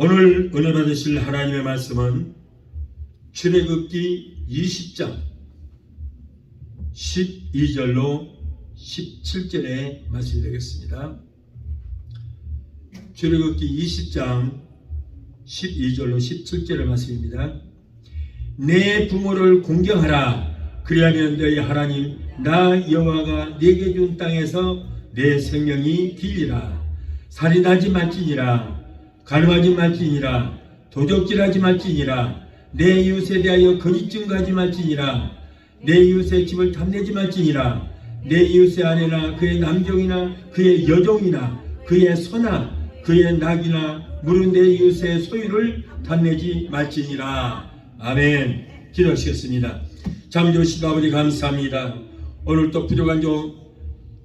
오늘 은혜 받으실 하나님의 말씀은 출애굽기 20장 12절로 17절의 말씀이 되겠습니다. 출애굽기 20장 12절로 17절의 말씀입니다. 내 부모를 공경하라. 그리하면 너희 하나님 나 여호와가 네게 준 땅에서 내 생명이 길리라. 살인하지 말지니라. 가늠하지 말지니라. 도적질하지 말지니라. 내 이웃에 대하여 거짓 증거하지 말지니라. 내 이웃의 집을 탐내지 말지니라. 내 이웃의 아내나 그의 남종이나 그의 여종이나 그의 소나 그의 낙이나 물은 내 이웃의 소유를 탐내지 말지니라. 아멘. 기도하시겠습니다. 잠조시도 아버지 감사합니다. 오늘 또 부족한 종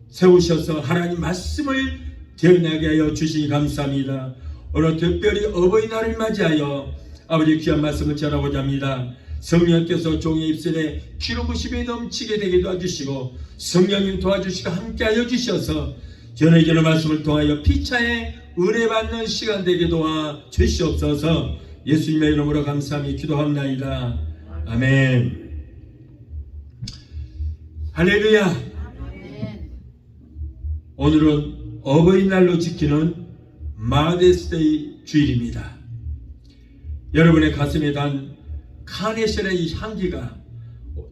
세우셔서 하나님 말씀을 대언하게 하여 주시니 감사합니다. 오늘 특별히 어버이날을 맞이하여 아버지 귀한 말씀을 전하고자 합니다. 성령께서 종의 입술에 기름부심이 넘치게 되게 도와주시고 성령님 도와주시고 함께하여 주셔서 전해지는 말씀을 통하여 피차에 은혜 받는 시간 되게 도와주시옵소서. 예수님의 이름으로 감사하며 기도합나이다. 아멘. 할렐루야. 오늘은 어버이날로 지키는 마더스데이 주일입니다. 여러분의 가슴에 단 카네션의 향기가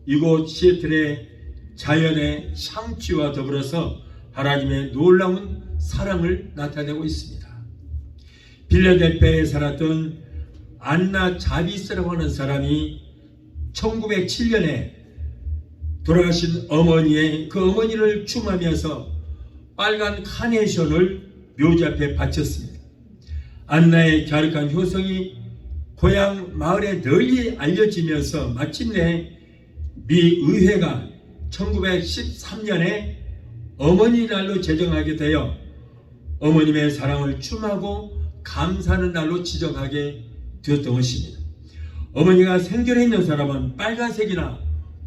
이곳 시애틀의 자연의 향취와 더불어서 하나님의 놀라운 사랑을 나타내고 있습니다. 필라델피아에 살았던 안나 자비스라고 하는 사람이 1907년에 돌아가신 어머니의 그 어머니를 추모하면서 빨간 카네이션을 묘지 앞에 바쳤습니다. 안나의 갸륵한 효성이 고향 마을에 널리 알려지면서 마침내 미 의회가 1913년에 어머니 날로 제정하게 되어 어머님의 사랑을 추모하고 감사하는 날로 지정하게 되었던 것입니다. 어머니가 생전에 있는 사람은 빨간색이나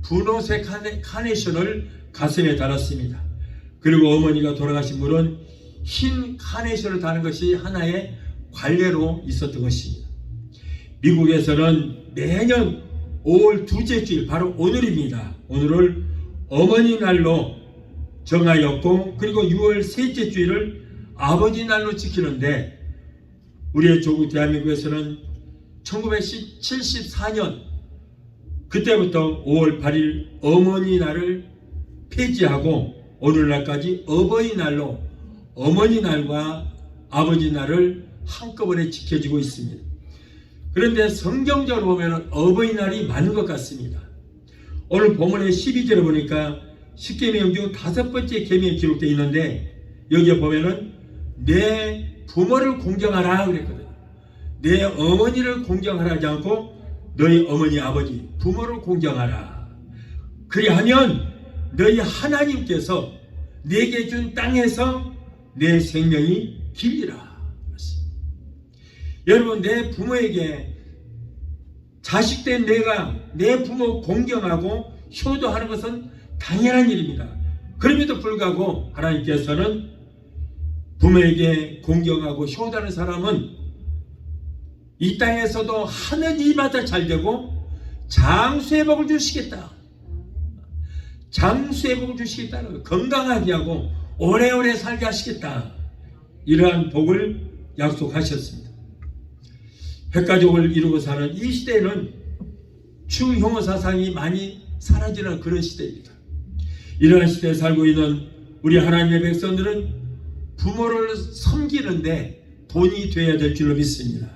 분홍색 카네이션을 가슴에 달았습니다. 그리고 어머니가 돌아가신 분은 흰 카네이션을 다는 것이 하나의 관례로 있었던 것입니다. 미국에서는 매년 5월 둘째 주일, 바로 오늘입니다. 오늘을 어머니 날로 정하였고, 그리고 6월 셋째 주일을 아버지 날로 지키는데, 우리의 조국 대한민국에서는 1974년 그때부터 5월 8일 어머니 날을 폐지하고 오늘날까지 어버이날로 어머니 날과 아버지 날을 한꺼번에 지켜지고 있습니다. 그런데 성경적으로 보면 어버이날이 많은 것 같습니다. 오늘 본문의 12절에 보니까 10계명 중 5번째 계명이 기록되어 있는데, 여기에 보면은 내 부모를 공경하라 그랬거든요. 내 어머니를 공경하라 하지 않고 너희 어머니 아버지 부모를 공경하라. 그리하면 너희 하나님께서 내게 준 땅에서 내 생명이 길리라. 여러분, 내 부모에게 자식된 내가 내 부모 공경하고 효도하는 것은 당연한 일입니다. 그럼에도 불구하고 하나님께서는 부모에게 공경하고 효도하는 사람은 이 땅에서도 하는 일마다 잘되고 장수의 복을 주시겠다. 장수의 복을 주시겠다. 건강하게 하고 오래오래 살게 하시겠다. 이러한 복을 약속하셨습니다. 핵가족을 이루고 사는 이 시대에는 추형호 사상이 많이 사라지는 그런 시대입니다. 이러한 시대에 살고 있는 우리 하나님의 백성들은 부모를 섬기는데 돈이 되어야 될 줄로 믿습니다.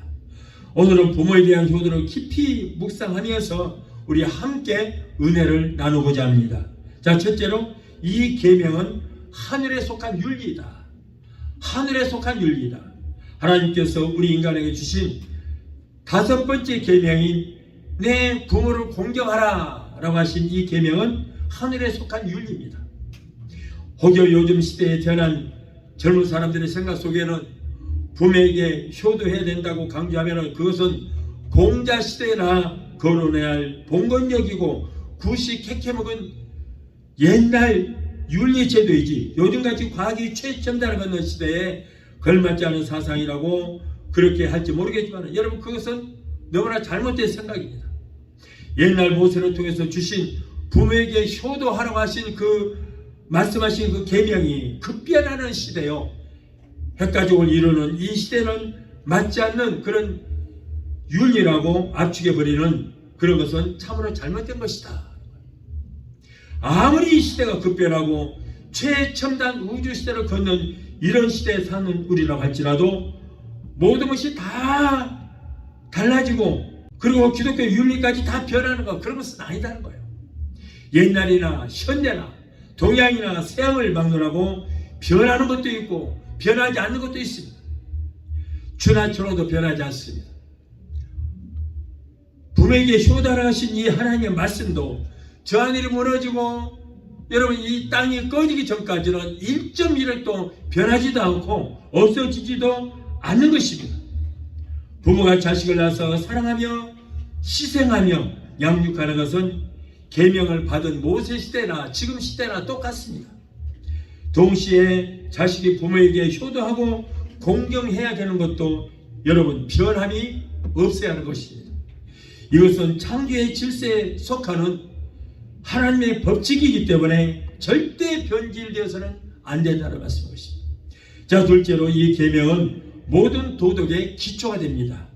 오늘은 부모에 대한 효도를 깊이 묵상하면서 우리 함께 은혜를 나누고자 합니다. 자, 첫째로 이 계명은 하늘에 속한 윤리이다. 하늘에 속한 윤리이다. 하나님께서 우리 인간에게 주신 5번째 계명인 내 부모를 공경하라 라고 하신 이 계명은 하늘에 속한 윤리입니다. 혹여 요즘 시대에 태어난 젊은 사람들의 생각 속에는 부모에게 효도해야 된다고 강조하면 그것은 공자시대나 거론해야 할 봉건력이고 구시 캐캐먹은 옛날 윤리제도이지 요즘같이 과학이 최첨단을 걷는 시대에 걸맞지 않은 사상이라고 그렇게 할지 모르겠지만 여러분 그것은 너무나 잘못된 생각입니다. 옛날 모세를 통해서 주신 부모에게 효도하라고 하신 말씀하신 그 계명이 급변하는 시대요. 핵가족을 이루는 이 시대는 맞지 않는 그런 윤리라고 압축해버리는 그런 것은 참으로 잘못된 것이다. 아무리 이 시대가 급변하고 최첨단 우주 시대를 걷는 이런 시대에 사는 우리라고 할지라도 모든 것이 다 달라지고 그리고 기독교 윤리까지 다 변하는 것, 그런 것은 아니다는 거예요. 옛날이나 현대나 동양이나 서양을 막론하고 변하는 것도 있고 변하지 않는 것도 있습니다. 주나처럼도 변하지 않습니다. 부모에게 효도하라 하신 이 하나님의 말씀도 저 하늘이 무너지고 여러분 이 땅이 꺼지기 전까지는 1.1도 변하지도 않고 없어지지도 않는 것입니다. 부모가 자식을 낳아서 사랑하며 희생하며 양육하는 것은 계명을 받은 모세 시대나 지금 시대나 똑같습니다. 동시에 자식이 부모에게 효도하고 공경해야 되는 것도 여러분 변함이 없어야 하는 것입니다. 이것은 창조의 질서에 속하는 하나님의 법칙이기 때문에 절대 변질되어서는 안 된다는 말씀이십니다. 자, 둘째로 이 계명은 모든 도덕의 기초가 됩니다.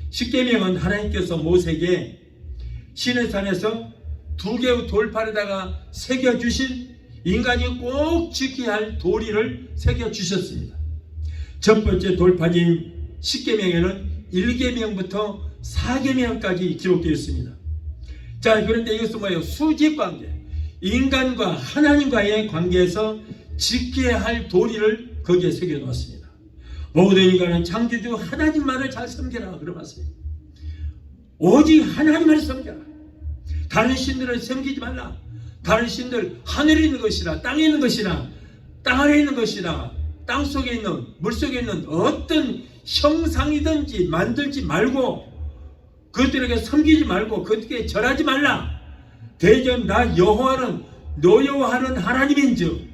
십계명은 하나님께서 모세에게 시내산에서 2개의 돌판에다가 새겨주신 인간이 꼭 지켜야 할 도리를 새겨주셨습니다. 첫 번째 돌판인 십계명에는 1계명부터 4계명까지 기록되어 있습니다. 자, 그런데 이것은 뭐예요? 수직관계, 인간과 하나님과의 관계에서 지켜야 할 도리를 거기에 새겨놓았습니다. 모든 인간은 창조주 하나님만을 잘 섬겨라 그런 말씀입니다. 오직 하나님만을 섬겨라. 다른 신들을 섬기지 말라. 다른 신들 하늘에 있는 것이라 땅에 있는 것이라 땅 아래에 있는 것이라 땅 속에 있는 물 속에 있는 어떤 형상이든지 만들지 말고 그들에게 섬기지 말고 그들에게 절하지 말라. 대전 나 여호와는 너 여호와는 하나님인즉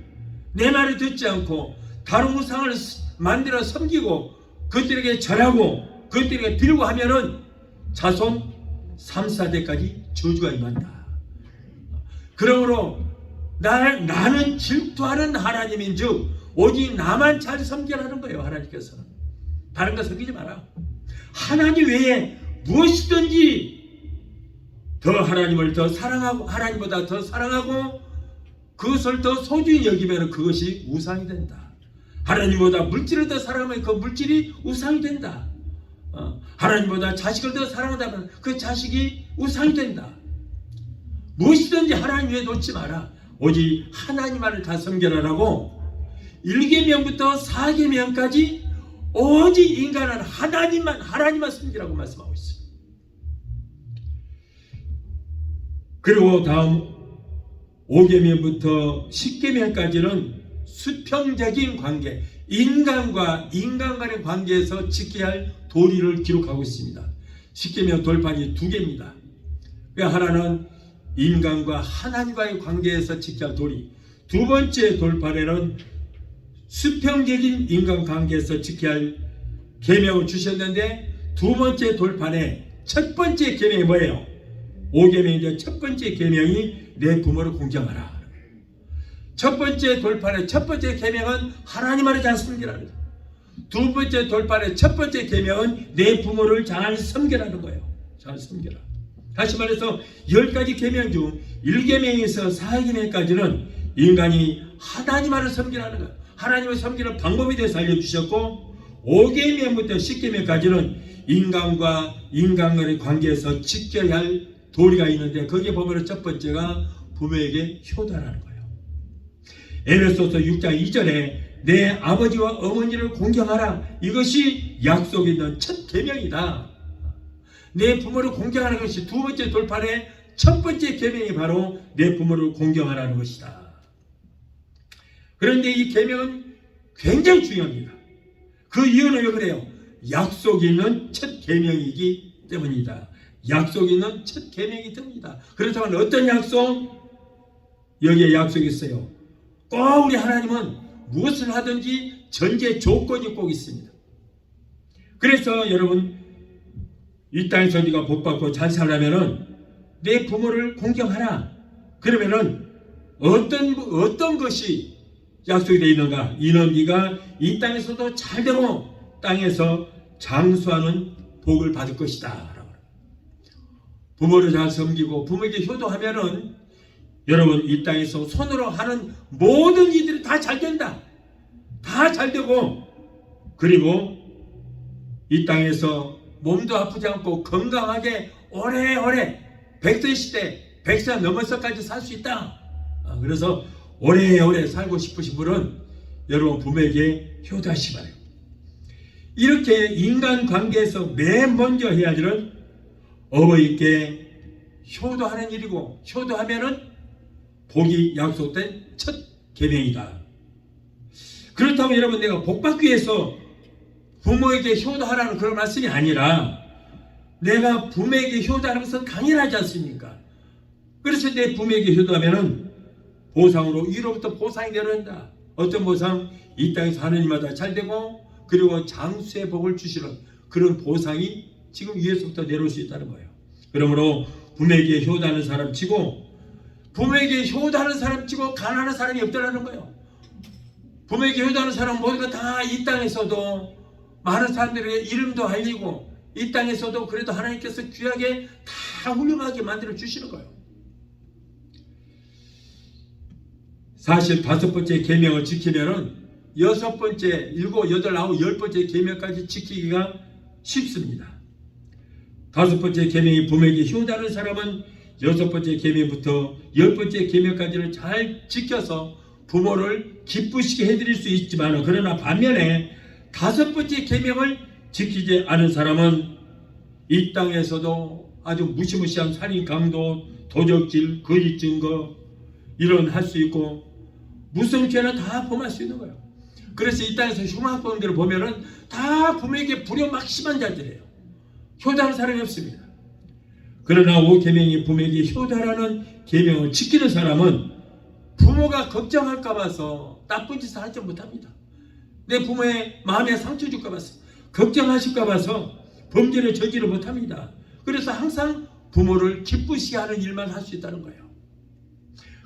내 말을 듣지 않고 다른 우상을 만들어 섬기고 그들에게 절하고 그들에게 빌고 하면은 자손 3, 4대까지 저주가 임한다. 그러므로 나는 질투하는 하나님인즉 오직 나만 잘 섬기라는 거예요. 하나님께서는 다른 거 섬기지 마라. 하나님 외에 무엇이든지 더 하나님을 더 사랑하고 하나님보다 더 사랑하고 그것을 더 소중히 여기면 그것이 우상이 된다. 하나님보다 물질을 더 사랑하면 그 물질이 우상이 된다. 하나님보다 자식을 더 사랑한다면 그 자식이 우상이 된다. 무엇이든지 하나님 외에 놓지 마라. 오직 하나님만을 다 섬겨라라고 1계명부터 4계명까지 오직 인간은 하나님만 섬기라고 말씀하고 있어요. 그리고 다음 5계명부터 10계명까지는 수평적인 관계, 인간과 인간 간의 관계에서 지켜야 할 도리를 기록하고 있습니다. 10계명 돌판이 2개입니다. 하나는 인간과 하나님과의 관계에서 지켜야 할 도리, 두 번째 돌판에는 수평적인 인간관계에서 지켜야 할 계명을 주셨는데 두 번째 돌판에 첫 번째 계명이 뭐예요? 5계명인데 첫 번째 계명이 내 부모를 공경하라. 첫 번째 돌판의 첫 번째 계명은 하나님만을 잘 섬기라는 거예요. 두 번째 돌판의 첫 번째 계명은 내 부모를 잘 섬기라는 거예요. 잘 섬기라. 다시 말해서 10가지 계명 중 1계명에서 4계명까지는 인간이 하나님만을 섬기라는 거예요. 하나님을 섬기는 방법에 대해서 알려주셨고 5계명부터 10계명까지는 인간과 인간 간의 관계에서 지켜야 할 도리가 있는데 거기에 보면 첫 번째가 부모에게 효도하라는 거예요. 에베소서 6장 2절에 내 아버지와 어머니를 공경하라. 이것이 약속이 있는 첫 계명이다. 내 부모를 공경하는 것이 두 번째 돌판의 첫 번째 계명이 바로 내 부모를 공경하라는 것이다. 그런데 이 계명은 굉장히 중요합니다. 그 이유는 왜 그래요? 약속이 있는 첫 계명이기 때문이다. 약속이 있는 첫 계명이기 때문이다. 그렇다면 어떤 약속? 여기에 약속이 있어요. 꼭 우리 하나님은 무엇을 하든지 전제 조건이 꼭 있습니다. 그래서 여러분, 이 땅에서 네가 복받고 잘 살려면은 내 부모를 공경하라. 그러면은 어떤 것이 약속이 되어 있는가? 이는 네가 이 땅에서도 잘되고 땅에서 장수하는 복을 받을 것이다. 부모를 잘 섬기고 부모에게 효도하면은 여러분, 이 땅에서 손으로 하는 모든 일들이 다 잘 된다. 다 잘 되고, 그리고 이 땅에서 몸도 아프지 않고 건강하게 오래오래 100세 시대 100세 넘어서까지 살 수 있다. 그래서 오래오래 살고 싶으신 분은 여러분 부모에게 효도하시기 바랍니다. 이렇게 인간관계에서 맨 먼저 해야 할 일은 어머니께 효도하는 일이고, 효도하면은 복이 약속된 첫 계명이다. 그렇다면 여러분, 내가 복받기 위해서 부모에게 효도하라는 그런 말씀이 아니라 내가 부모에게 효도하는 것은 당연하지 않습니까? 그래서 내 부모에게 효도하면은 보상으로 위로부터 보상이 내려온다. 어떤 보상? 이 땅에서 하느님마다 잘되고 그리고 장수의 복을 주시는 그런 보상이 지금 위에서부터 내려올 수 있다는 거예요. 그러므로 부모에게 효도하는 사람 치고, 부모에게 효도하는 사람 치고 가난한 사람이 없다라는 거예요. 부모에게 효도하는 사람 모두가 다 이 땅에서도 많은 사람들에게 이름도 알리고 이 땅에서도 그래도 하나님께서 귀하게 다 훌륭하게 만들어 주시는 거예요. 사실 5번째 계명을 지키면은 6번째, 7, 8, 9, 10번째 계명까지 지키기가 쉽습니다. 5번째 계명이 부모에게 효도하는 사람은 6번째 계명부터 10번째 계명까지를 잘 지켜서 부모를 기쁘시게 해드릴 수 있지만, 그러나 반면에 5번째 계명을 지키지 않은 사람은 이 땅에서도 아주 무시무시한 살인, 강도, 도적질, 거짓 증거 이런 할 수 있고 무슨 죄나 다 범할 수 있는 거예요. 그래서 이 땅에서 흉악범들을 보면은 다 부모에게 불효막심한 자들이에요. 효도하는 사람이 없습니다. 그러나 5계명이 부모에게 효도하라는 계명을 지키는 사람은 부모가 걱정할까 봐서 나쁜 짓을 하지 못합니다. 내 부모의 마음에 상처 줄까 봐서, 걱정하실까 봐서 범죄를 저지르지 못합니다. 그래서 항상 부모를 기쁘시게 하는 일만 할 수 있다는 거예요.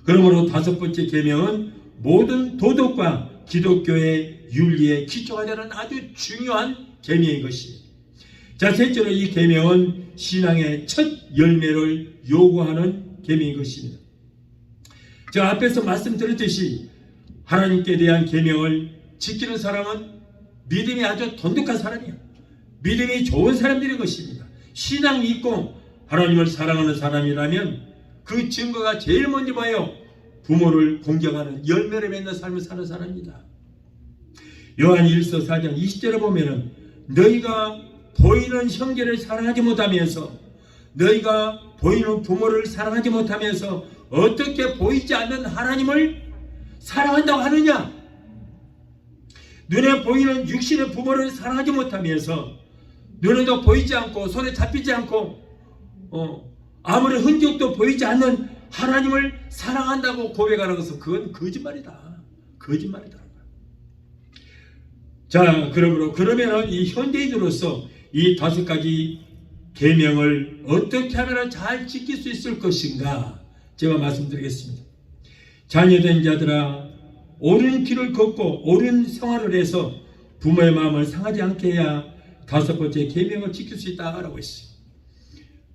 그러므로 5번째 계명은 모든 도덕과 기독교의 윤리의 기초가 되는 아주 중요한 계명인 것입니다. 자, 셋째로 이 계명은 신앙의 첫 열매를 요구하는 계명인 것입니다. 제가 앞에서 말씀드렸듯이 하나님께 대한 계명을 지키는 사람은 믿음이 아주 돈독한 사람이에요. 믿음이 좋은 사람들인 것입니다. 신앙이 있고 하나님을 사랑하는 사람이라면 그 증거가 제일 먼저 뭐예요? 부모를 공경하는 열매를 맺는 삶을 사는 사람입니다. 요한 1서 4장 20절에 보면은 너희가 보이는 형제를 사랑하지 못하면서, 너희가 보이는 부모를 사랑하지 못하면서 어떻게 보이지 않는 하나님을 사랑한다고 하느냐? 눈에 보이는 육신의 부모를 사랑하지 못하면서, 눈에도 보이지 않고 손에 잡히지 않고 아무런 흔적도 보이지 않는 하나님을 사랑한다고 고백하는 것은 그건 거짓말이다. 거짓말이다. 자, 그러면은 이 현대인으로서 이 5가지 계명을 어떻게 하면 잘 지킬 수 있을 것인가? 제가 말씀드리겠습니다. 자녀된 자들아, 옳은 길을 걷고 옳은 생활을 해서 부모의 마음을 상하지 않게 해야 5번째 계명을 지킬 수 있다라고 했어요.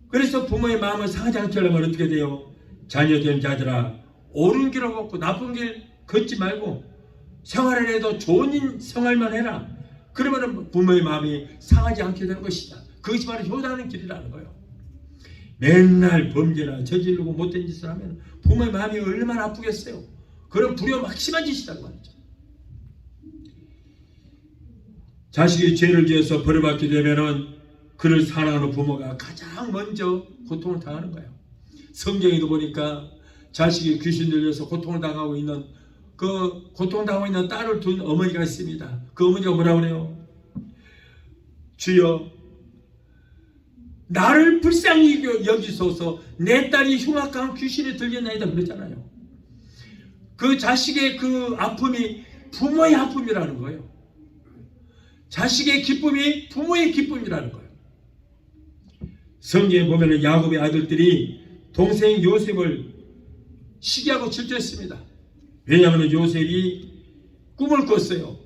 그래서 부모의 마음을 상하지 않게 하려면 어떻게 돼요? 자녀된 자들아, 옳은 길을 걷고 나쁜 길 걷지 말고 생활을 해도 좋은 생활만 해라. 그러면 부모의 마음이 상하지 않게 되는 것이다. 그것이 바로 효도하는 길이라는 거예요. 맨날 범죄나 저지르고 못된 짓을 하면 부모의 마음이 얼마나 아프겠어요. 그런 불효막심한 짓이라는 말이죠. 자식이 죄를 지어서 벌을 받게 되면은 그를 사랑하는 부모가 가장 먼저 고통을 당하는 거예요. 성경에도 보니까 자식이 귀신 들려서 고통을 당하고 있는 그 고통당하고 있는 딸을 둔 어머니가 있습니다. 그 어머니가 뭐라고 그래요? 주여, 나를 불쌍히 여기소서. 내 딸이 흉악한 귀신에 들렸나이다 그러잖아요. 그 자식의 그 아픔이 부모의 아픔이라는 거예요. 자식의 기쁨이 부모의 기쁨이라는 거예요. 성경에 보면은 야곱의 아들들이 동생 요셉을 시기하고 질투했습니다. 왜냐하면 요셉이 꿈을 꿨어요.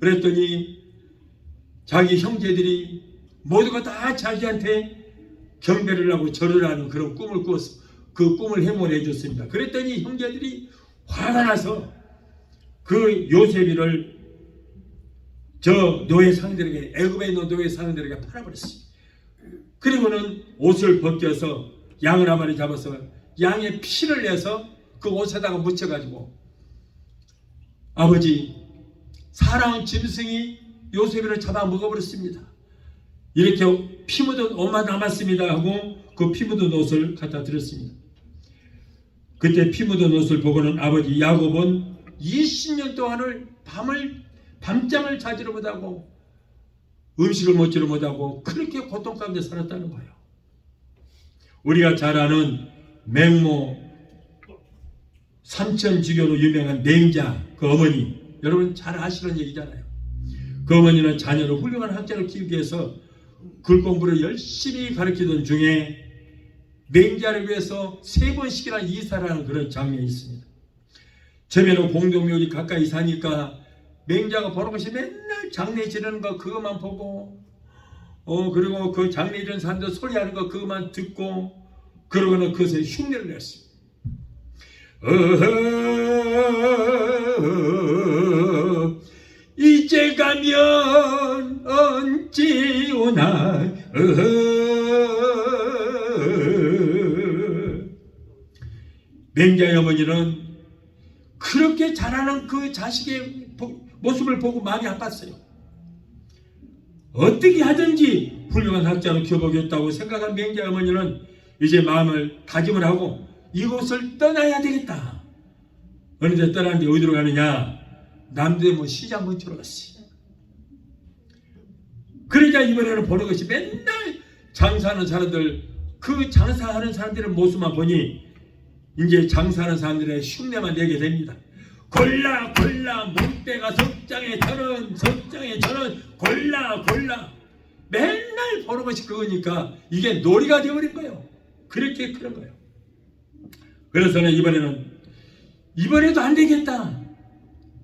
그랬더니 자기 형제들이 모두가 다 자기한테 경배를 하고 절을 하는 그런 꿈을 꾸었어. 그 꿈을 해몽해 줬습니다. 그랬더니 형제들이 화가 나서 그 요셉이를 저 노예 상들에게, 애굽에 있는 노예 상들에게 팔아버렸어요. 그리고는 옷을 벗겨서 양을 한 마리 잡아서 양의 피를 내서 그 옷에다가 묻혀가지고 아버지 사랑하는 짐승이 요셉이를 잡아 먹어버렸습니다. 이렇게 피 묻은 옷만 남았습니다 하고 그 피 묻은 옷을 갖다 드렸습니다. 그때 피 묻은 옷을 보고는 아버지 야곱은 20년 동안을 밤잠을 자지를 못하고 음식을 먹지를 못하고 그렇게 고통 가운데 살았다는 거예요. 우리가 잘 아는 맹모 삼천주교로 유명한 맹자 그 어머니, 여러분 잘 아시는 얘기잖아요. 그 어머니는 자녀를 훌륭한 학자로 키우기 위해서 글 공부를 열심히 가르치던 중에 맹자를 위해서 3번씩이나 이사를 하는 그런 장면이 있습니다. 처음에는 공동묘지 가까이 사니까 맹자가 보는 것이 맨날 장례 지르는 거 그것만 보고 그리고 그 장례 지르는 사람들 소리하는 거 그것만 듣고 그러고는 그것에 흉내를 냈습니다. 이제 가면 언제 오나 맹자의 어머니는 그렇게 자라는 그 자식의 모습을 보고 마음이 아팠어요. 어떻게 하든지 훌륭한 학자로 키워보겠다고 생각한 맹자의 어머니는 이제 마음을 다짐을 하고 이곳을 떠나야 되겠다. 어느 데 떠나는데 어디로 가느냐? 남대문 시장 근처로 갔어요. 그러자 이번에는 보는 것이 맨날 장사하는 사람들, 그 장사하는 사람들의 모습만 보니 이제 장사하는 사람들의 흉내만 내게 됩니다. 골라 몸빼가 석장에 저는 골라 맨날 보는 것이 그거니까 이게 놀이가 되어버린 거예요. 그렇게 그런 거예요. 그래서는 이번에도 안 되겠다.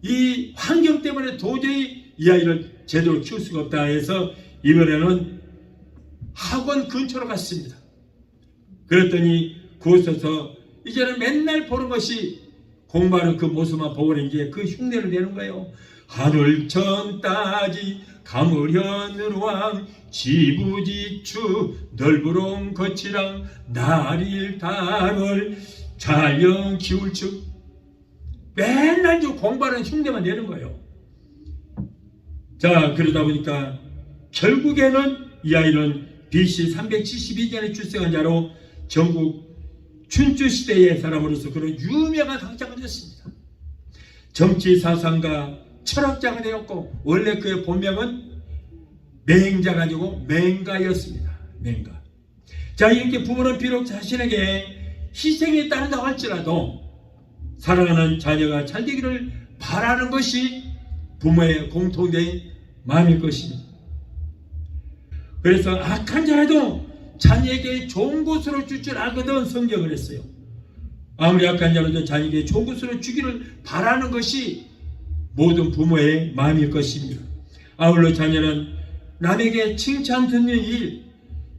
이 환경 때문에 도저히 이 아이를 제대로 키울 수가 없다 해서 이번에는 학원 근처로 갔습니다. 그랬더니 그곳에서 이제는 맨날 보는 것이 공부하는 그 모습만 보고는 이제 그 흉내를 내는 거예요. 하늘천 따지 가물현으로왕 지부지추 넓으롱 거치랑 나릴 달월 촬영 기울축 맨날 좀 공부하는 흉내만 내는 거예요. 자, 그러다 보니까 결국에는 이 아이는 BC 372년에 출생한 자로 전국 춘추시대의 사람으로서 그런 유명한 학자가 되었습니다. 정치 사상가 철학자가 되었고 원래 그의 본명은 맹자가 아니고 맹가였습니다. 맹가. 자, 이렇게 부모는 비록 자신에게 희생이 따른다고 할지라도 사랑하는 자녀가 잘 되기를 바라는 것이 부모의 공통된 마음일 것입니다. 그래서 악한 자라도 자녀에게 좋은 곳으로 줄 줄 알거든 성경을 했어요. 아무리 악한 자라도 자녀에게 좋은 곳으로 주기를 바라는 것이 모든 부모의 마음일 것입니다. 아울러 자녀는 남에게 칭찬 듣는 일,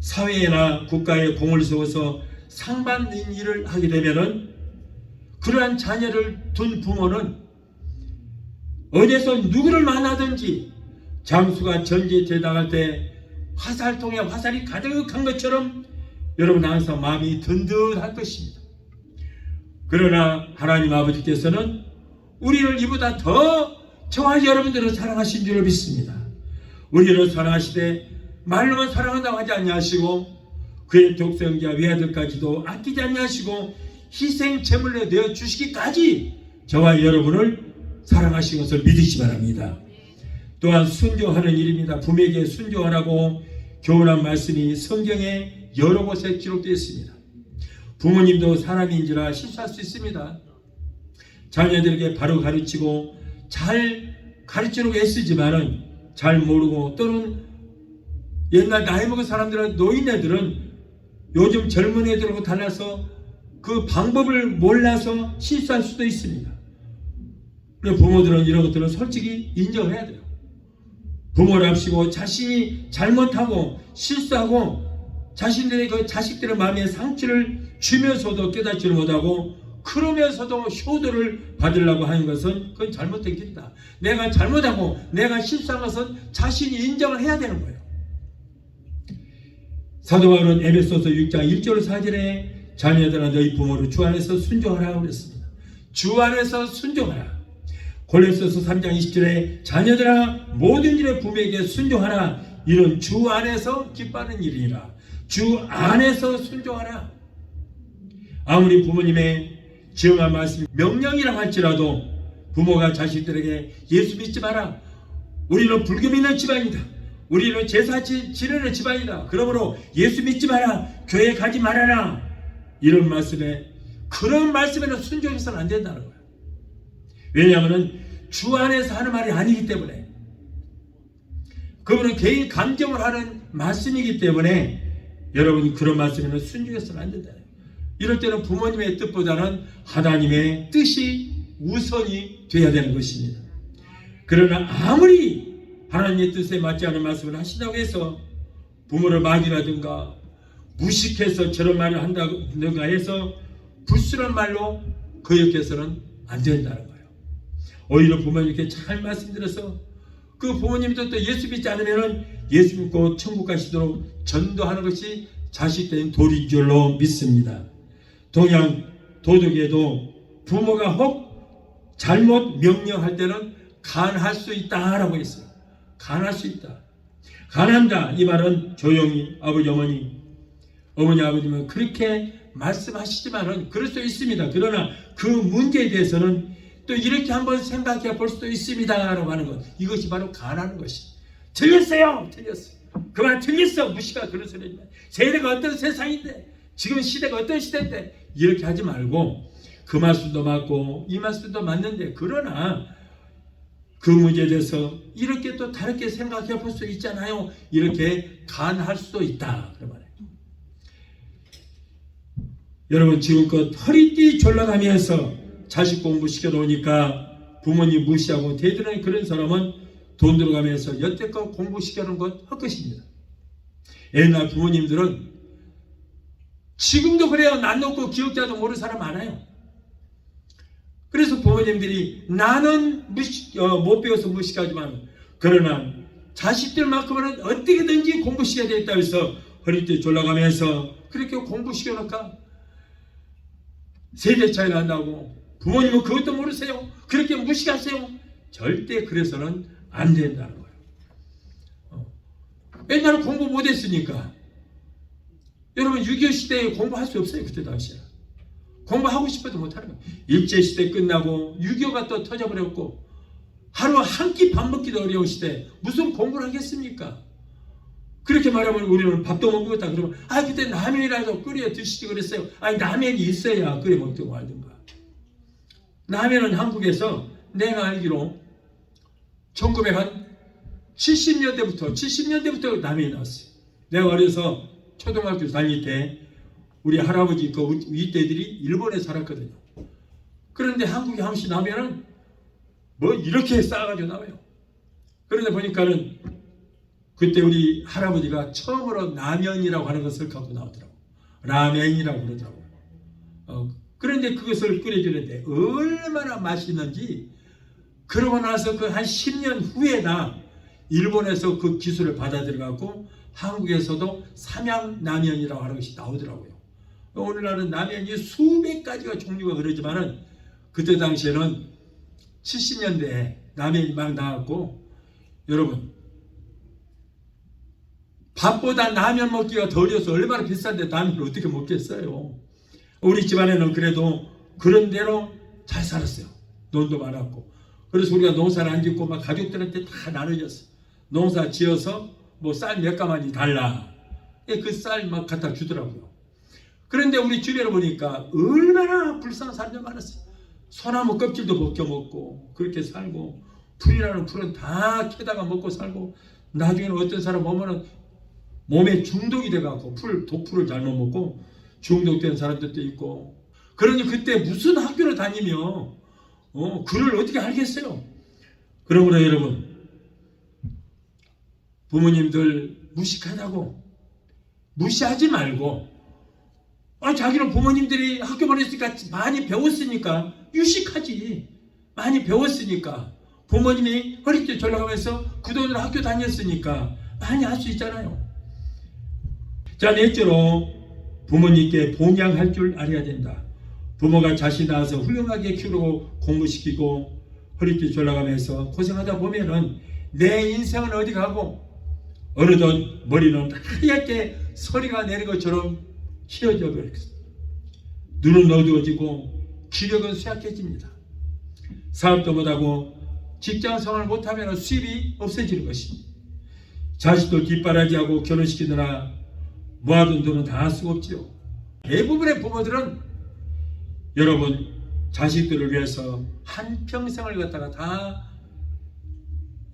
사회나 국가에 공을 세워서 상 받는 일을 하게 되면은 그러한 자녀를 둔 부모는 어디서 누구를 만나든지 장수가 전쟁터에 나갈 때 화살통에 화살이 가득한 것처럼 여러분 항상 마음이 든든할 것입니다. 그러나 하나님 아버지께서는 우리를 이보다 더 저와 여러분들을 사랑하신 줄을 믿습니다. 우리를 사랑하시되 말로만 사랑한다고 하지 아니하시고 그의 독생자 외아들까지도 아끼지 아니하시고 희생 제물로 내어 주시기까지 저와 여러분을 사랑하신 것을 믿으시 바랍니다. 또한 순종하는 일입니다. 부모에게 순종하라고 교훈한 말씀이 성경에 여러 곳에 기록되어 있습니다. 부모님도 사람인지라 실수할 수 있습니다. 자녀들에게 바로 가르치고 잘 가르치려고 애쓰지만은 잘 모르고 또는 옛날 나이 먹은 사람들은 노인네들은 요즘 젊은 애들하고 달라서 그 방법을 몰라서 실수할 수도 있습니다. 그래서 부모들은 이런 것들은 솔직히 인정을 해야 돼요. 부모랍시고 자신이 잘못하고 실수하고 자신들의 그 자식들의 마음에 상처를 주면서도 깨닫지를 못하고 그러면서도 효도를 받으려고 하는 것은 그건 잘못된 길이다. 내가 잘못하고 내가 실수한 것은 자신이 인정을 해야 되는 거예요. 사도 바울은 에베소서 6장 1절 4절에 자녀들아 너희 부모를 주 안에서 순종하라 그랬습니다. 주 안에서 순종하라. 골로새서 3장 20절에 자녀들아 모든 일에 부모에게 순종하라. 이런 주 안에서 기뻐하는 일이라. 주 안에서 순종하라. 아무리 부모님의 지엄한 말씀 명령이라 할지라도 부모가 자식들에게 예수 믿지 마라. 우리는 불교 믿는 집안이다. 우리는 제사 지내는 집안이다. 그러므로 예수 믿지 마라. 교회 가지 말아라. 이런 말씀에 그런 말씀에는 순종해서는 안 된다는 거예요. 왜냐하면 주 안에서 하는 말이 아니기 때문에 그분은 개인 감정을 하는 말씀이기 때문에 여러분이 그런 말씀에는 순종해서는 안 된다. 이럴 때는 부모님의 뜻보다는 하나님의 뜻이 우선이 되어야 되는 것입니다. 그러나 아무리 하나님의 뜻에 맞지 않은 말씀을 하신다고 해서 부모를 막이라든가 무식해서 저런 말을 한다든가 해서 불순한 말로 거역해서는 안 된다는 거예요. 오히려 부모님께 잘 말씀드려서 그 부모님도 또 예수 믿지 않으면 예수 믿고 천국 가시도록 전도하는 것이 자식된 도리인 줄로 믿습니다. 동양 도덕에도 부모가 혹 잘못 명령할 때는 간할 수 있다라고 했어요. 간할 수 있다. 간한다 이 말은 조용히 아버지 어머니 아버님은 그렇게 말씀하시지만은 그럴 수 있습니다. 그러나 그 문제에 대해서는 또 이렇게 한번 생각해 볼 수도 있습니다라고 하는 것, 이것이 바로 간하는 것이. 틀렸어요. 그만 틀렸어. 무시가 그런 소리입니다. 세대가 어떤 세상인데 지금 시대가 어떤 시대인데 이렇게 하지 말고 그 말씀도 맞고 이 말씀도 맞는데 그러나 그 문제에 대해서 이렇게 또 다르게 생각해 볼 수 있잖아요. 이렇게 간할 수도 있다. 그 말이에요. 여러분 지금껏 허리띠 졸라가면서 자식 공부 시켜놓으니까 부모님 무시하고 대들은 그런 사람은 돈 들어가면서 여태껏 공부시켜놓은 것 헛것입니다. 옛날 부모님들은 지금도 그래요. 난 놓고 기억자도 모르는 사람 많아요. 그래서 부모님들이 나는 못 배워서 무식하지만 그러나 자식들만큼은 어떻게든지 공부시켜야 되겠다 해서 허리띠 졸라가면서 그렇게 공부시켜놓을까? 세대 차이 난다고 부모님은 그것도 모르세요. 그렇게 무식하세요. 절대 그래서는 안 된다는 거예요. 옛날에 공부 못했으니까 여러분 6.25 시대에 공부할 수 없어요. 그때 당시에 공부하고 싶어도 못하는 거예요. 일제시대 끝나고 6.25가 또 터져버렸고 하루 한 끼 밥 먹기도 어려운 시대 무슨 공부를 하겠습니까? 그렇게 말하면 우리는 밥도 못 먹었다 그러면 그때 라면이라도 끓여 드시지 그랬어요. 라면이 있어야 끓여 먹든가 말든가. 라면은 한국에서 내가 알기로 1970년대부터 라면이 나왔어요. 내가 어려서 초등학교 다닐 때 우리 할아버지 그 윗대들이 일본에 살았거든요. 그런데 한국에 한 번씩 나면은 뭐 이렇게 싸가지고 나와요. 그런데 보니까는 그때 우리 할아버지가 처음으로 라면이라고 하는 것을 갖고 나오더라고. 라면이라고 그러더라고요. 그런데 그것을 끓여주는데 얼마나 맛있는지 그러고 나서 그 한 10년 후에나 일본에서 그 기술을 받아들여갖고 한국에서도 삼양라면이라고 하는 것이 나오더라고요. 오늘날은 라면이 수백 가지가 종류가 그러지만은 그때 당시에는 70년대에 라면이 막 나왔고 여러분 밥보다 라면 먹기가 더 어려서 얼마나 비싼데 라면을 어떻게 먹겠어요. 우리 집안에는 그래도 그런 대로 잘 살았어요. 돈도 많았고 그래서 우리가 농사를 안 짓고 막 가족들한테 다 나눠줬어. 농사 지어서 뭐 쌀 몇 가마니 달라. 그 쌀 막 갖다 주더라고요. 그런데 우리 주변에 보니까 얼마나 불쌍한 사람들 많았어요. 소나무 껍질도 벗겨 먹고 그렇게 살고 풀이라는 풀은 다 캐다가 먹고 살고 나중에는 어떤 사람 보면은 몸에 중독이 돼갖고 독풀을 잘못 먹고 중독된 사람들도 있고. 그러니 그때 무슨 학교를 다니며 글을 어떻게 알겠어요? 그러므로 여러분, 부모님들 무식하다고 무시하지 말고, 자기는 부모님들이 학교 보냈으니까 많이 배웠으니까 유식하지. 많이 배웠으니까 부모님이 허리띠 졸라가면서 그 돈으로 학교 다녔으니까 많이 할 수 있잖아요. 자, 넷째로 부모님께 봉양할 줄 알아야 된다. 부모가 자식 낳아서 훌륭하게 키우고 공부시키고 허리띠 졸라가면서 고생하다 보면은 내 인생은 어디 가고 어느덧 머리는 하얗게 서리가 내린 것처럼 휘어져 버렸습니다. 눈은 어두워지고 기력은 쇠약해집니다. 사업도 못하고 직장생활을 못하면 수입이 없어지는 것입니다. 자식들 뒷바라지하고 결혼시키느라 모아둔 돈은 다 쓰고없지요. 대부분의 부모들은 여러분 자식들을 위해서 한평생을 갖다가 다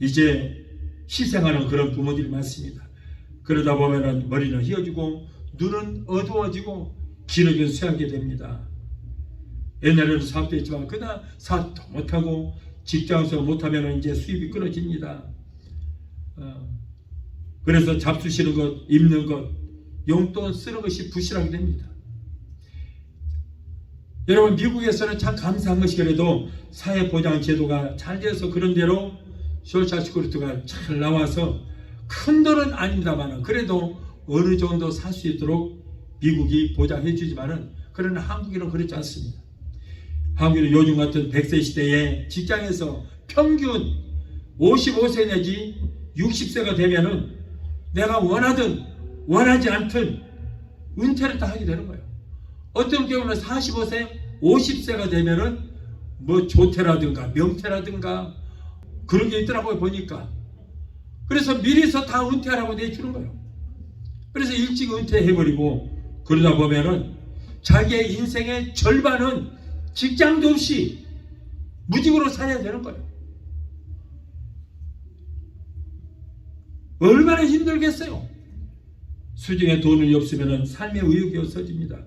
이제 희생하는 그런 부모들이 많습니다. 그러다 보면은 머리는 휘어지고 눈은 어두워지고 기력은 쇠하게 됩니다. 옛날에는 사업도 했지만 그러나 사업도 못하고 직장에서 못하면 이제 수입이 끊어집니다. 그래서 잡수시는 것, 입는 것, 용돈 쓰는 것이 부실하게 됩니다. 여러분, 미국에서는 참 감사한 것이 그래도 사회보장제도가 잘 돼서 그런 대로 소셜 시큐리티가 잘 나와서 큰 돈은 아닙니다만 그래도 어느 정도 살 수 있도록 미국이 보장해 주지만은 그러나 한국에는 그렇지 않습니다. 한국은 요즘 같은 100세 시대에 직장에서 평균 55세 내지 60세가 되면은 내가 원하든 원하지 않든 은퇴를 다 하게 되는 거예요. 어떤 경우는 45세, 50세가 되면은 뭐 조퇴라든가 명퇴라든가 그런 게 있더라고요, 보니까. 그래서 미리서 다 은퇴하라고 내주는 거예요. 그래서 일찍 은퇴해버리고 그러다 보면은 자기의 인생의 절반은 직장도 없이 무직으로 살아야 되는 거예요. 얼마나 힘들겠어요. 수중에 돈이 없으면 삶의 의욕이 없어집니다.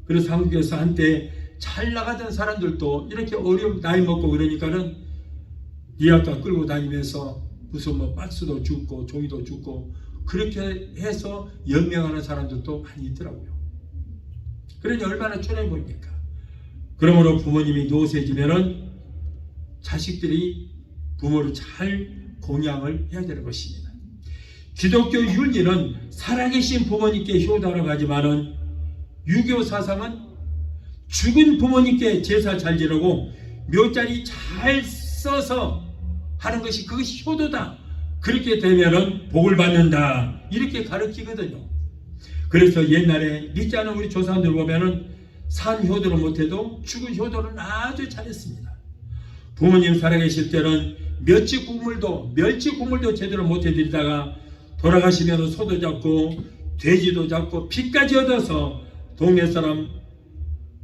그래서 한국에서 한때 잘 나가던 사람들도 이렇게 어려운 나이 먹고 그러니까는 니아까 끌고 다니면서 무슨 뭐 박스도 줍고 종이도 줍고 그렇게 해서 연명하는 사람들도 많이 있더라고요. 그러니 얼마나 초라해 보입니까? 그러므로 부모님이 노쇠지면은 자식들이 부모를 잘 공양을 해야 되는 것입니다. 기독교 윤리는 살아계신 부모님께 효도하라고 하지만은 유교 사상은 죽은 부모님께 제사 잘 지내고 묘자리 잘 써서 하는 것이 그것이 효도다. 그렇게 되면은 복을 받는다. 이렇게 가르치거든요. 그래서 옛날에 믿지 않은 우리 조상들 보면은 산 효도를 못해도 죽은 효도는 아주 잘했습니다. 부모님 살아계실 때는 멸치 국물도 제대로 못해드리다가 돌아가시면 소도 잡고 돼지도 잡고 피까지 얻어서 동네 사람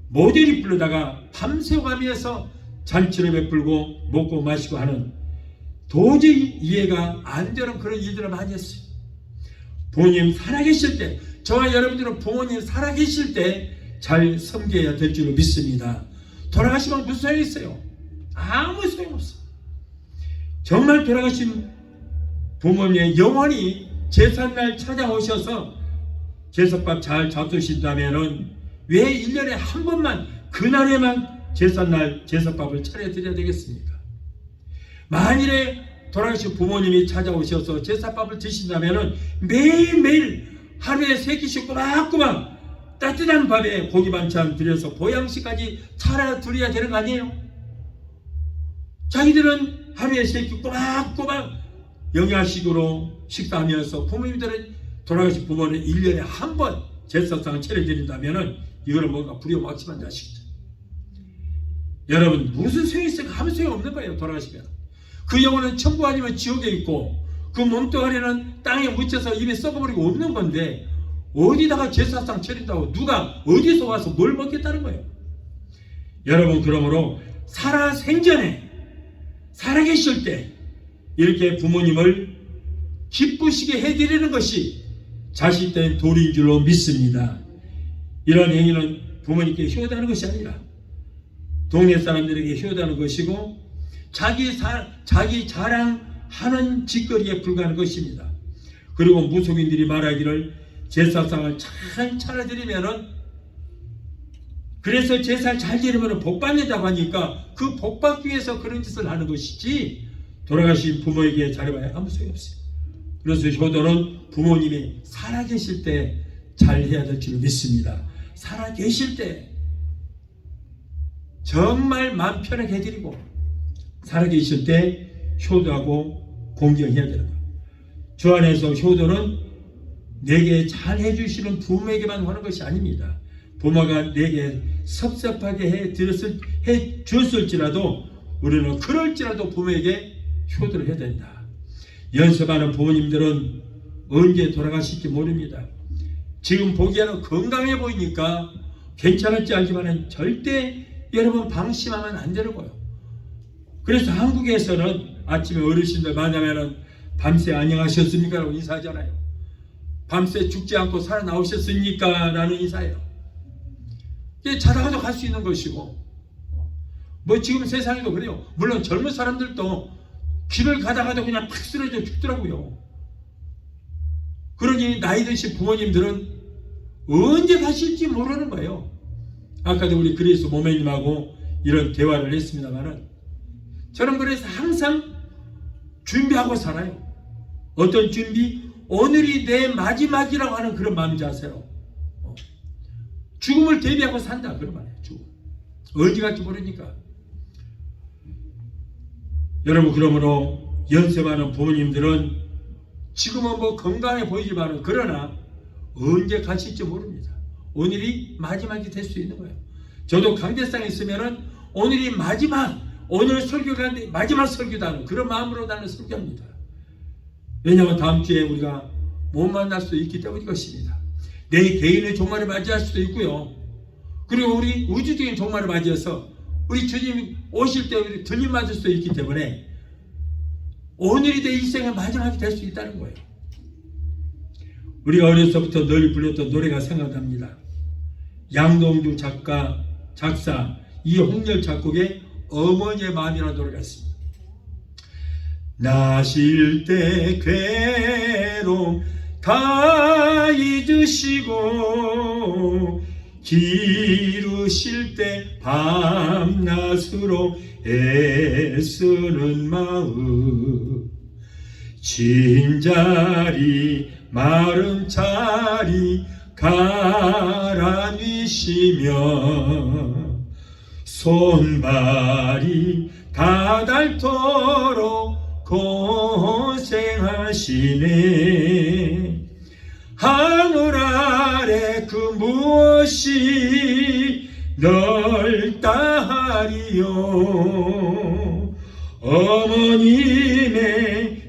모조리 불러다가 밤새가면서 잔치를 베풀고 먹고 마시고 하는 도저히 이해가 안 되는 그런 일들을 많이 했어요. 부모님 살아계실 때, 저와 여러분들은 부모님 살아계실 때 잘 섬겨야 될 줄로 믿습니다. 돌아가시면 무슨 소용이 있어요? 아무 소용없어요. 정말 돌아가신 부모님의 영원히 제삿날 찾아오셔서 제삿밥 잘 잡수신다면은 왜 1년에 한 번만 그날에만 제삿날 제삿밥을 차려드려야 되겠습니까? 만일에 돌아가신 부모님이 찾아오셔서 제삿밥을 드신다면은 매일매일 하루에 3끼씩 꼬박꼬박 따뜻한 밥에 고기 반찬 드려서 보양식까지 차려드려야 되는 거 아니에요? 자기들은 하루에 3끼 꼬박꼬박 영양식으로 식사하면서 부모님들은 돌아가신 부모는 1년에 한 번 제사상을 차려드린다면은 이거는 뭔가 불효막심한 자식이죠. 여러분, 무슨 소용이 있을까? 아무 소용 없는 거예요. 돌아가시면 그 영혼은 천국 아니면 지옥에 있고 그 몸뚱아리는 땅에 묻혀서 입에 썩어버리고 없는 건데 어디다가 제사상 차린다고 누가 어디서 와서 뭘 먹겠다는 거예요. 여러분, 그러므로 살아계실 때 이렇게 부모님을 기쁘시게 해드리는 것이 자식된 도리인 줄로 믿습니다. 이런 행위는 부모님께 효도하는 것이 아니라 동네 사람들에게 효도하는 것이고 자기 자랑하는 짓거리에 불과한 것입니다. 그리고 무속인들이 말하기를 제사상을 잘 차려드리면은, 그래서 제사를 잘 드리면 복 받는다고 하니까 그 복 받기 위해서 그런 짓을 하는 것이지 돌아가신 부모에게 잘해봐야 아무 소용이 없어요. 그래서 효도는 부모님이 살아계실 때 잘 해야 될 줄 믿습니다. 살아계실 때 정말 마음 편하게 해드리고 살아계실 때 효도하고 공경해야 되는 거예요. 주 안에서 효도는 내게 잘 해주시는 부모에게만 하는 것이 아닙니다. 부모가 내게 섭섭하게 해 주었을지라도 우리는 그럴지라도 부모에게 효도를 해야 된다. 연습하는 부모님들은 언제 돌아가실지 모릅니다. 지금 보기에는 건강해 보이니까 괜찮을지 알지만 절대 여러분 방심하면 안 되는 거예요. 그래서 한국에서는 아침에 어르신들 만나면은 밤새 안녕하셨습니까? 라고 인사하잖아요. 밤새 죽지 않고 살아나오셨습니까? 라는 인사예요. 이게 자다가도 갈 수 있는 것이고, 뭐 지금 세상에도 그래요. 물론 젊은 사람들도 길을 가다가도 그냥 팍 쓰러져 죽더라고요. 그러니 나이 드신 부모님들은 언제 가실지 모르는 거예요. 아까도 우리 그리스 모매님하고 이런 대화를 했습니다만은, 저는 그래서 항상 준비하고 살아요. 어떤 준비? 오늘이 내 마지막이라고 하는 그런 마음 자세로 죽음을 대비하고 산다 그런 말이에요. 죽음 어디 갈지 모르니까. 여러분, 그러므로 연습하는 부모님들은 지금은 뭐 건강해 보이지만 그러나 언제 가실지 모릅니다. 오늘이 마지막이 될 수 있는 거예요. 저도 강대상에 있으면은 오늘이 마지막, 오늘 설교가 마지막 설교다는 그런 마음으로 나는 설교합니다. 왜냐하면 다음 주에 우리가 못 만날 수도 있기 때문인 것입니다. 내 개인의 종말을 맞이할 수도 있고요. 그리고 우리 우주적인 종말을 맞이해서 우리 주님 오실 때 우리 들림 맞을 수도 있기 때문에 오늘이 내 인생의 마지막이 될 수 있다는 거예요. 우리가 어려서부터 늘 불렀던 노래가 생각납니다. 양동주 작사 이홍렬 작곡의 어머니의 마음이라는 노래가 있습니다. 나실 때 괴로움 다 잊으시고 기르실 때 밤낮으로 애쓰는 마음, 진자리 마른 자리 가라뉘시며 손발이 다 닳도록 고생하시네. 하늘 아래 그 무엇이 넓다 하리요. 어머님의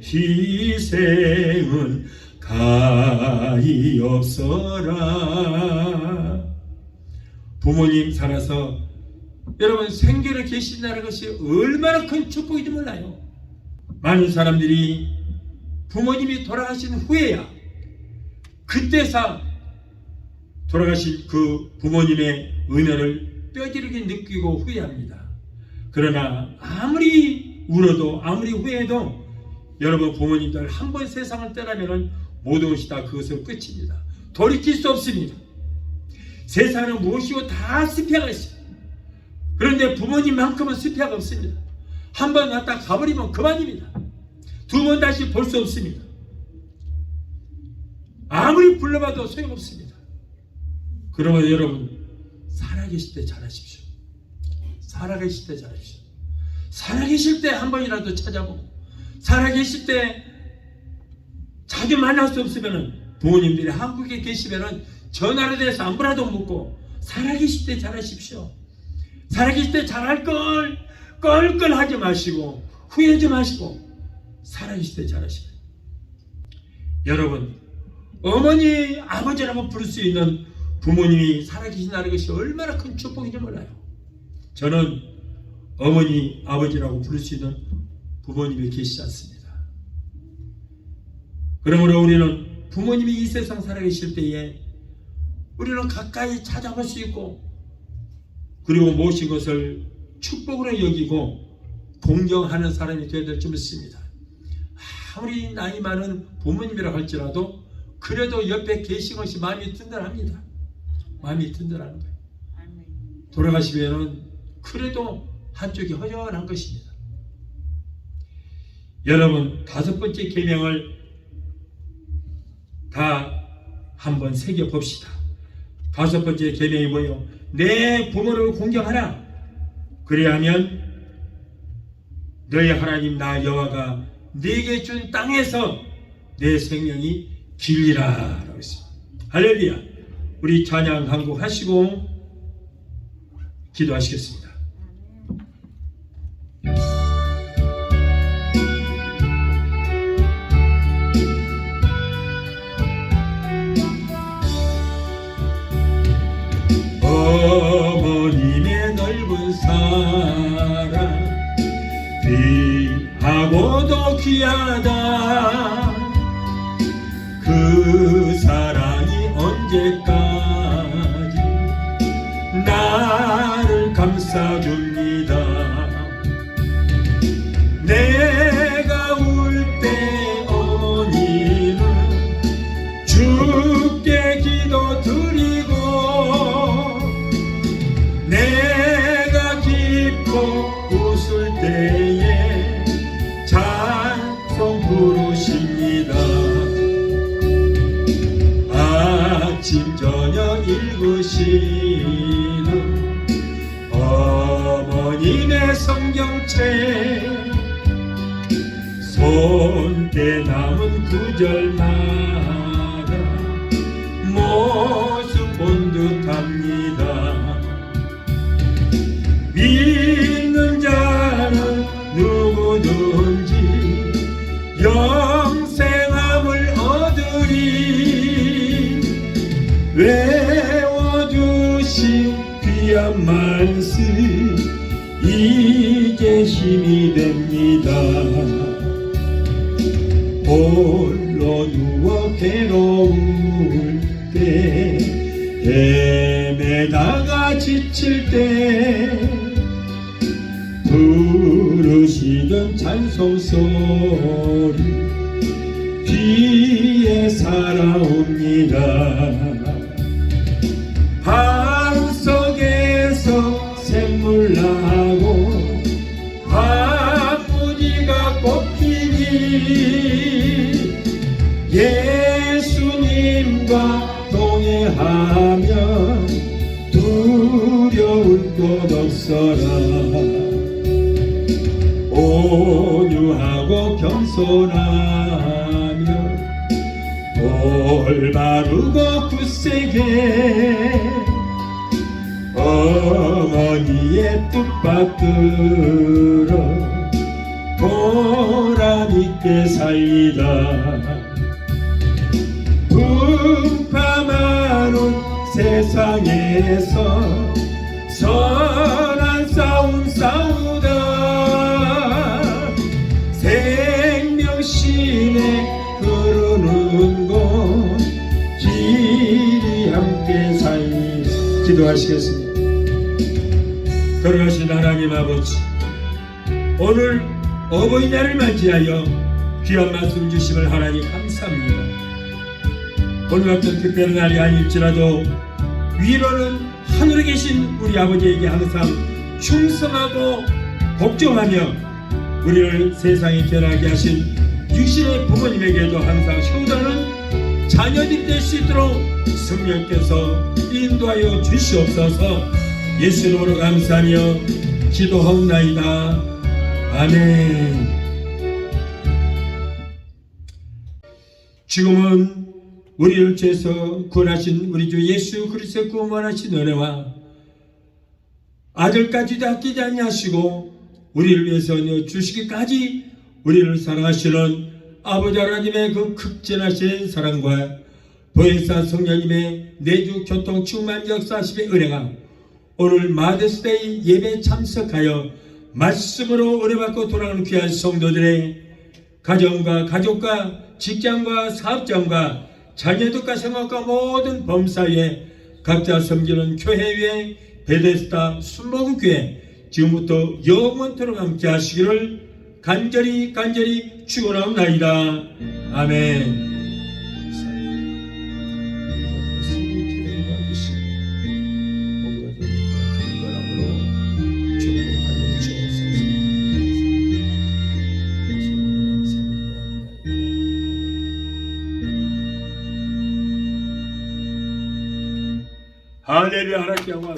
희생은 가히 없어라. 부모님 살아서 여러분 생계를 계신다는 것이 얼마나 큰 축복인지 몰라요. 많은 사람들이 부모님이 돌아가신 후에야 그때서 돌아가신 그 부모님의 은혜를 뼈저리게 느끼고 후회합니다. 그러나 아무리 울어도 아무리 후회해도 여러분 부모님들 한 번 세상을 떠나면 모든 것이 다 그것으로 끝입니다. 돌이킬 수 없습니다. 세상은 무엇이고 다 습해가 있습니다. 그런데 부모님만큼은 습해가 없습니다. 한 번 왔다 가버리면 그만입니다. 두 번 다시 볼 수 없습니다. 아무리 불러봐도 소용없습니다. 그러면 여러분 살아계실 때 잘하십시오. 살아계실 때 잘하십시오. 살아계실 때 한 번이라도 찾아보고, 살아계실 때 자주 만날 수 없으면 부모님들이 한국에 계시면 전화로 대해서 안부라도 묻고 살아계실 때 잘하십시오. 살아계실 때 잘할 걸 껄껄하지 마시고 후회하지 마시고 살아계실 때 잘하십시오. 여러분, 어머니, 아버지라고 부를 수 있는 부모님이 살아계신다는 것이 얼마나 큰 축복인지 몰라요. 저는 어머니, 아버지라고 부를 수 있는 부모님이 계시지 않습니다. 그러므로 우리는 부모님이 이 세상 살아계실 때에 우리는 가까이 찾아볼 수 있고, 그리고 모신 것을 축복으로 여기고 공경하는 사람이 되어야 될 줄 믿습니다. 아무리 나이 많은 부모님이라 할지라도 그래도 옆에 계신 것이 마음이 든든합니다. 마음이 든든한 거예요. 돌아가시면은 그래도 한쪽이 허전한 것입니다. 여러분, 5번째 계명을 다 한번 새겨봅시다. 5번째 계명이 뭐예요? 내 부모를 공경하라. 그래야하면 너희 하나님 나 여호와가 네게 준 땅에서 내 생명이 길리라 라고 했습니다. 할렐루야. 우리 찬양 한곡 하시고 기도하시겠습니다. 어머님의 넓은 사랑 귀하고도 귀하다. 그 사랑이 언제까지 나를 감싸줍니다. 내가 울 때 어머니는 주께 기도드리고, 내가 기뻐 웃을 때에 찬송 부르십니다. 아침 저녁 읽으시는 어머님의 성경책, 손때 남은 구절마다 모습 본 듯합니다. 믿는 자는 누구든지 영생함을 얻으리. 외워주신 귀한 말씀 이제 힘이 됩니다. 홀로 누워 괴로울 때, 헤매다가 지칠 때 부르시던 찬송소리 귀에 살아옵니다. 방 속에서 샘물 나고 바무지가 꽃피니 예수님과 동행하면 두려울 것 없어라. 온유하고 겸손하며 올바르고 굳세게 어머니의 뜻받들어 보람있게 살리다. 분파많은 세상에서 선한 싸움 싸우다 생명신에 흐르는 곳 길이 함께 살리. 기도하시겠습니다. 돌아가신 하나님 아버지, 오늘 어버이날을 맞이하여 귀한 말씀 주심을 하나님 감사합니다. 오늘 같은 특별한 날이 아닐지라도 위로는 하늘에 계신 우리 아버지에게 항상 충성하고 복종하며 우리를 세상에 태어나게 하신 육신의 부모님에게도 항상 효도하는 자녀들이 될 수 있도록 성령께서 인도하여 주시옵소서. 예수 이름으로 감사하며 기도하옵나이다. 아멘. 지금은 우리를 죄에서 구원하신 우리 주 예수 그리스도의 구원하신 은혜와 아들까지도 아끼지 아니하시고 우리를 위해서 주시기까지 우리를 사랑하시는 아버지 하나님의 그 극진하신 사랑과 보혜사 성령님의 내주 교통 충만 역사하심의 은혜가 오늘 마더스데이 예배 참석하여 말씀으로 은혜 받고 돌아가는 귀한 성도들의 가정과 가족과 직장과 사업장과 자녀들과 생활과 모든 범사에 각자 섬기는 교회 위에 베데스다 순복음교회 지금부터 영원토록 함께 하시기를 간절히 축원하옵나이다. 아멘. 할렐루야. 하나님께 영광.